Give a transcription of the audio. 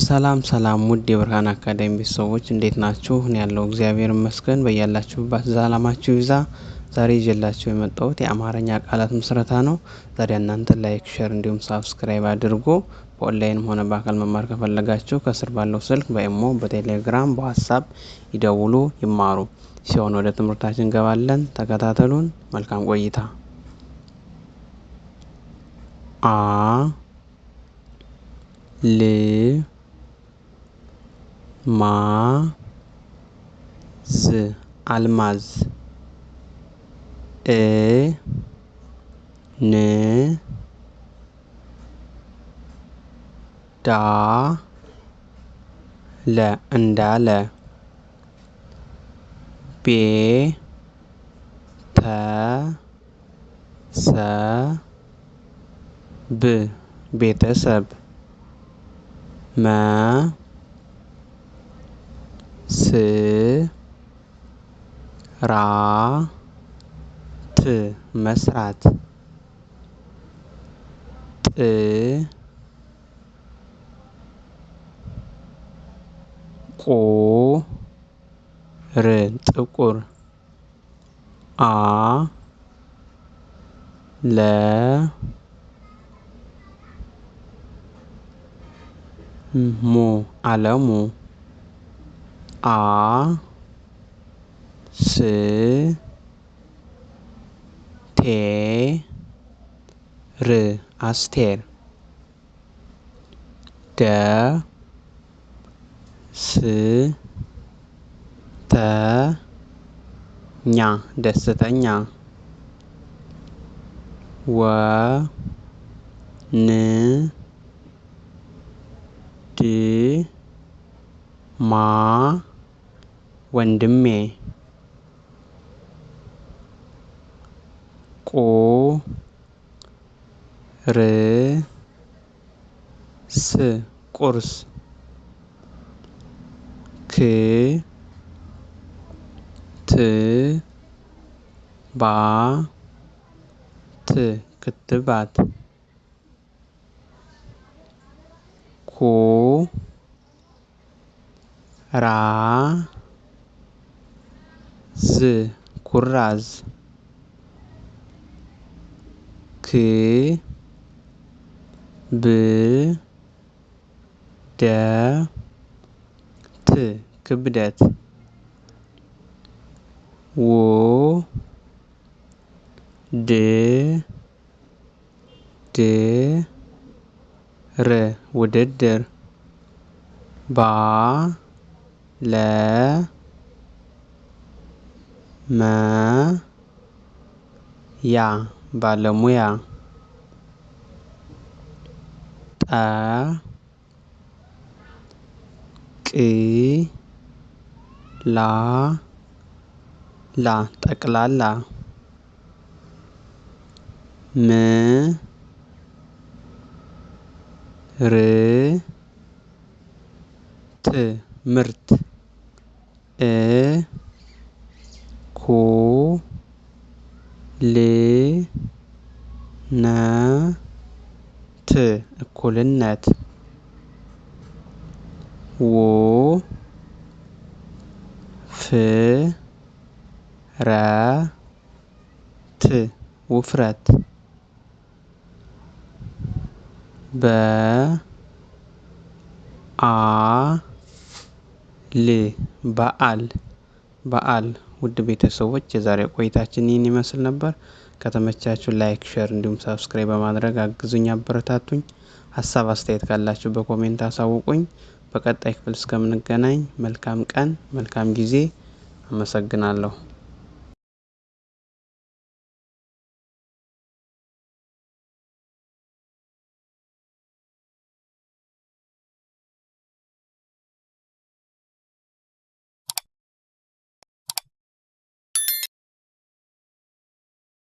ሰላም ሰላም ውድ የብርሃን አካዳሚ ቤተሰቦች እንዴት ናችሁ? እኔ ያለው እግዚአብሔር ይመስገን። በያላችሁበት ሰላማችሁ ይብዛ። ዛሬ ይዤላችሁ የመጣሁት የአማርኛ ቃላት ምስረታ ነው። ዛሬ እናንተ ላይክ፣ ሼር እንዲሁም ሳብስክራይብ አድርጉ። በኦንላይንም ሆነ በአካል መማር ከፈለጋችሁ ከስር ባለው ስልክ በኢሞ፣ በቴሌግራም፣ በዋትስአፕ ይደውሉ ይማሩ። ሲሆን ወደ ትምህርታችን እንገባለን። ተከታተሉን። መልካም ቆይታ። ል ማ ዝ አልማዝ ን ዳ ለ እንዳለ ቤ ተ ሰ ብ ቤተሰብ መ ስ ራ ት መስራት ጥ ቁ ር ጥቁር አ ለ ሙ አለሙ አ ስ ቴ ር አስቴር ደ ስ ተ ኛ ደስተኛ ወ ን ድ ማ ወንድሜ ቁ ር ስ ቁርስ ክ ት ባ ት ክትባት ኩ ራ ዝ ኩራዝ ክ ብ ደ ት ክብደት ው ድ ድ ር ውድድር ባ ለ መ ያ ባለሙያ ጠ ቅ ላ ላ ጠቅላላ ም ር ት ምርት እ ኩ ል ነ ት እኩልነት ው ፍ ረ ት ውፍረት በ አ ል በዓል በዓል። ውድ ቤተሰቦች የዛሬ ቆይታችን ይህን ይመስል ነበር። ከተመቻችሁ ላይክ፣ ሼር እንዲሁም ሳብስክራይብ በማድረግ አግዙኝ፣ አበረታቱኝ። ሀሳብ አስተያየት ካላችሁ በኮሜንት አሳውቁኝ። በቀጣይ ክፍል እስከምንገናኝ መልካም ቀን፣ መልካም ጊዜ። አመሰግናለሁ።